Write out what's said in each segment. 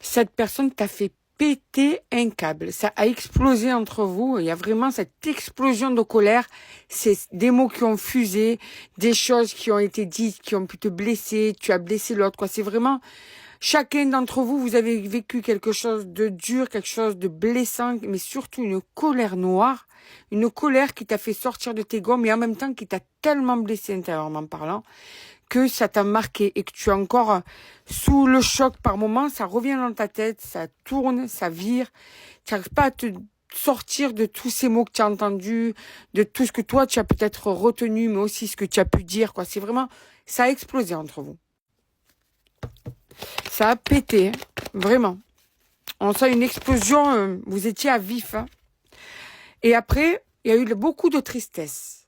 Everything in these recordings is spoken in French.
cette personne t'a fait péter un câble. Ça a explosé entre vous. Il y a vraiment cette explosion de colère. C'est des mots qui ont fusé, des choses qui ont été dites, qui ont pu te blesser. Tu as blessé l'autre, quoi. C'est vraiment, chacun d'entre vous, vous avez vécu quelque chose de dur, quelque chose de blessant, mais surtout une colère noire. Une colère qui t'a fait sortir de tes gonds, mais en même temps qui t'a tellement blessé intérieurement parlant, que ça t'a marqué et que tu es encore sous le choc par moment, ça revient dans ta tête, ça tourne, ça vire. Tu n'arrives pas à te sortir de tous ces mots que tu as entendus, de tout ce que toi tu as peut-être retenu, mais aussi ce que tu as pu dire, quoi. C'est vraiment, ça a explosé entre vous. Ça a pété, hein, vraiment. On sent une explosion, vous étiez à vif, hein. Et après, il y a eu beaucoup de tristesse.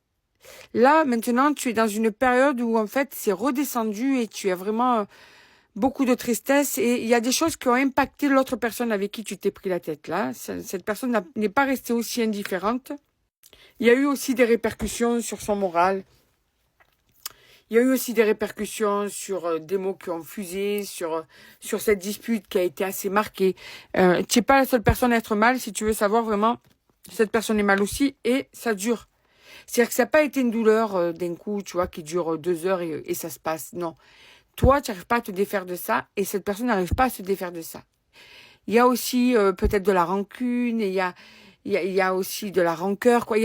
Là, maintenant, tu es dans une période où, en fait, c'est redescendu et tu as vraiment beaucoup de tristesse. Et il y a des choses qui ont impacté l'autre personne avec qui tu t'es pris la tête, là. Cette personne n'est pas restée aussi indifférente. Il y a eu aussi des répercussions sur son moral. Il y a eu aussi des répercussions sur des mots qui ont fusé, sur cette dispute qui a été assez marquée. Tu n'es pas la seule personne à être mal. Si tu veux savoir vraiment, cette personne est mal aussi et ça dure. C'est-à-dire que ça n'a pas été une douleur d'un coup, tu vois, qui dure 2 heures et ça se passe. Non. Toi, tu n'arrives pas à te défaire de ça et cette personne n'arrive pas à se défaire de ça. Il y a aussi peut-être de la rancune, et il y a aussi de la rancœur, quoi.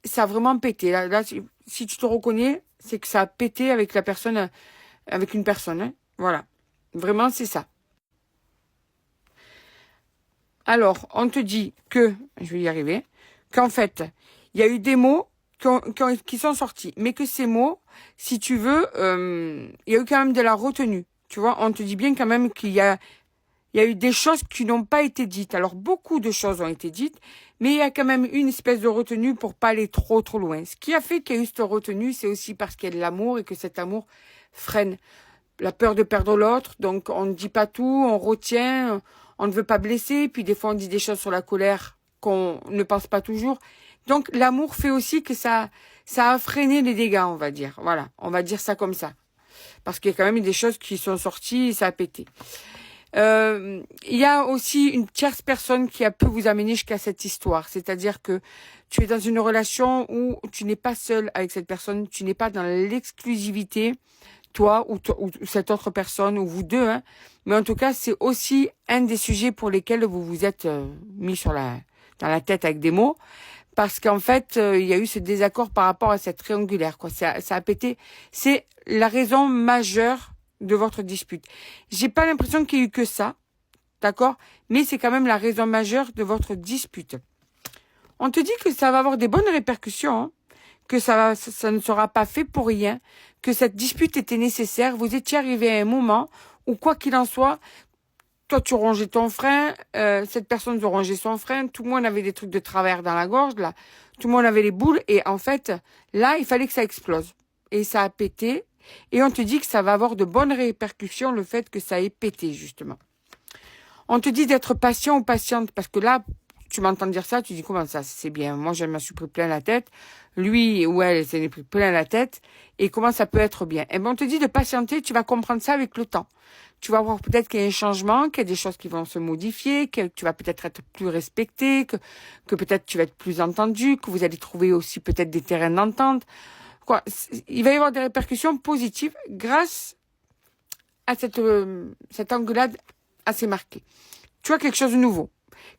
Ça a vraiment pété. Là, si tu te reconnais, c'est que ça a pété avec la personne, avec une personne, hein. Voilà. Vraiment, c'est ça. Alors, on te dit que, je vais y arriver, qu'en fait, il y a eu des mots qui sont sortis, mais que ces mots, si tu veux, il y a eu quand même de la retenue. Tu vois, on te dit bien quand même qu'il y a eu des choses qui n'ont pas été dites. Alors, beaucoup de choses ont été dites, mais il y a quand même une espèce de retenue pour pas aller trop loin. Ce qui a fait qu'il y a eu cette retenue, c'est aussi parce qu'il y a de l'amour et que cet amour freine la peur de perdre l'autre. Donc, on ne dit pas tout, on retient, on ne veut pas blesser. Puis, des fois, on dit des choses sur la colère qu'on ne pense pas toujours. Donc, l'amour fait aussi que ça a freiné les dégâts, on va dire. Voilà, on va dire ça comme ça. Parce qu'il y a quand même des choses qui sont sorties et ça a pété. Il y a aussi une tierce personne qui a pu vous amener jusqu'à cette histoire. C'est-à-dire que tu es dans une relation où tu n'es pas seul avec cette personne, tu n'es pas dans l'exclusivité, toi ou cette autre personne, ou vous deux, hein. Mais en tout cas, c'est aussi un des sujets pour lesquels vous vous êtes mis dans la tête avec des mots. Parce qu'en fait, il y a eu ce désaccord par rapport à cette triangulaire, quoi. Ça a pété. C'est la raison majeure de votre dispute. J'ai pas l'impression qu'il y ait eu que ça, d'accord? Mais c'est quand même la raison majeure de votre dispute. On te dit que ça va avoir des bonnes répercussions, hein, que ça ne sera pas fait pour rien, que cette dispute était nécessaire. Vous étiez arrivé à un moment où, quoi qu'il en soit, toi tu rongeais ton frein, cette personne te rongeait son frein, tout le monde avait des trucs de travers dans la gorge, là, tout le monde avait les boules, et en fait, là, il fallait que ça explose. Et ça a pété. Et on te dit que ça va avoir de bonnes répercussions, le fait que ça ait pété, justement. On te dit d'être patient ou patiente, parce que là, tu m'entends dire ça, tu dis comment ça, c'est bien. Moi, je me suis pris plein la tête. Lui ou elle s'en est pris plein la tête. Et comment ça peut être bien? Eh ben, on te dit de patienter, tu vas comprendre ça avec le temps. Tu vas voir peut-être qu'il y a un changement, qu'il y a des choses qui vont se modifier, que tu vas peut-être être plus respecté, que peut-être tu vas être plus entendu, que vous allez trouver aussi peut-être des terrains d'entente. Quoi, il va y avoir des répercussions positives grâce à cette engueulade assez marquée. Tu vois, quelque chose de nouveau.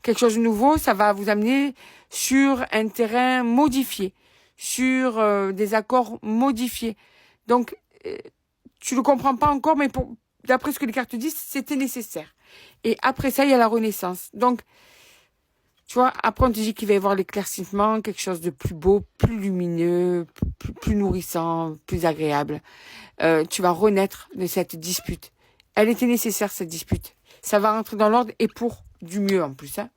Quelque chose de nouveau, ça va vous amener sur un terrain modifié, sur des accords modifiés. Donc, tu ne le comprends pas encore, mais d'après ce que les cartes disent, c'était nécessaire. Et après ça, il y a la renaissance. Donc, tu vois, après on te dit qu'il va y avoir l'éclaircissement, quelque chose de plus beau, plus lumineux, plus nourrissant, plus agréable. Tu vas renaître de cette dispute. Elle était nécessaire, cette dispute. Ça va rentrer dans l'ordre et pour du mieux en plus, hein.